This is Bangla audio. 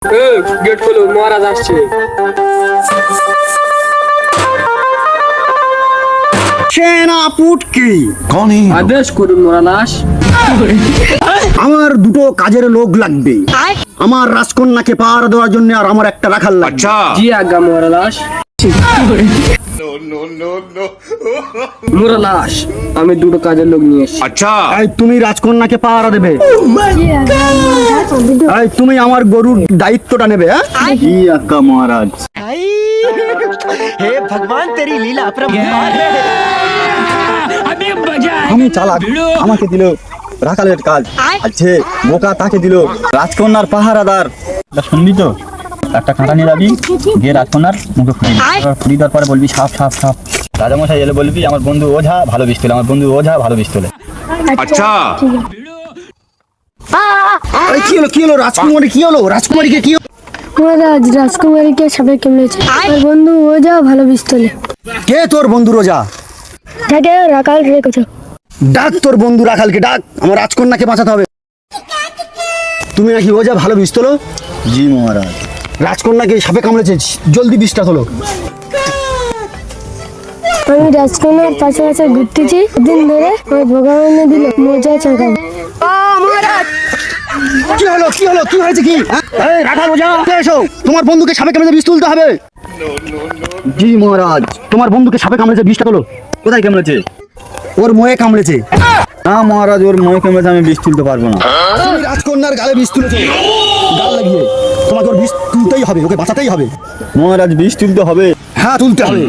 गेट खोलो, महाराज আসছে। সেনাপতি कौन है ये लोग? আদেশ করুন মহারাজ। আমার দুটো কাজের লোক লাগবে। আমার রাজকন্যাকে পাহারা দেওয়ার জন্য আর আমার একটা রাখাল লাগবে। अच्छा জি আজ্ঞা মহারাজ। মহারাজ আমি দুটো কাজের লোক নিয়ে এসেছি। अच्छा এই তুমি রাজকন্যাকে পাহারা দেবে। এই তুমি আমার গরুর দায়িত্বটা নেবে। হ্যাঁ জি আজ্ঞা মহারাজ। हे भगवान तेरी लीला अपरंपार है। আমি চালাক, আমাকে দিল রাখালের কাজ। আচ্ছা বোকা তাকে দিল রাজকন্যার পাহারাদার। শুনবি তো, একটা কাঁটা নিয়ে যাবি, গিয়ে রাজকন্যার মুখে ফুলি ফুলি দেওয়ার পরে বলবি সাপ সাপ সাপ। রাজামশাই এলে বলবি আমার বন্ধু ওঝা ভালো বিষ তোলে, আমার বন্ধু ওঝা ভালো বিষ তোলে। अच्छा কি হলো কি হলো রাজকুমারী, কি হলো রাজকুমারীকে কি হলো? মহারাজ রাজকুমারীকে সাপে কামড়েছে। আমার বন্ধু ও যা ভালো পিস্তলে। কে তোর বন্ধু রোজা? তাকে রাখাল রেখেছো। ডাক তোর বন্ধু রাখালকে ডাক, আমার রাজকন্যাকে বাঁচাতে হবে। তুমি নাকি ওজা ভালো বিষ তোলো? জি মহারাজ। রাজকন্যাকে সাপে কামড়েছে, জলদি বিষটা তোলো। আমি রাজকুমার পাশে পাশে ঘুরতেছি, দিন ধরে ওই ভগবান দিল মজা চাকাও। কি হলো কি হলো কি হয়েছে কি? এই রাখাল ওজা এসো, তোমার বন্ধুকে সাপে কামড়েছে, বিষ তুলতে হবে। জি মহারাজ। তোমার বন্ধুকে সাপে কামড়েছে, বিষটা তোলো। কোথায় কামড়েছে? ওর মোয়ে কামড়েছে। না মহারাজ, ওর মহে কামড়েছে, আমি বিষ তুলতে পারবো না। তুমি রাজকন্যার গালে বিষ তুলেছো, গাল লাগিয়ে। তোমাকে ওর বিষ তুলতেই হবে, ওকে বাঁচাতেই হবে। মহারাজ বিষ তুলতে হবে। হ্যাঁ তুলতে হবে।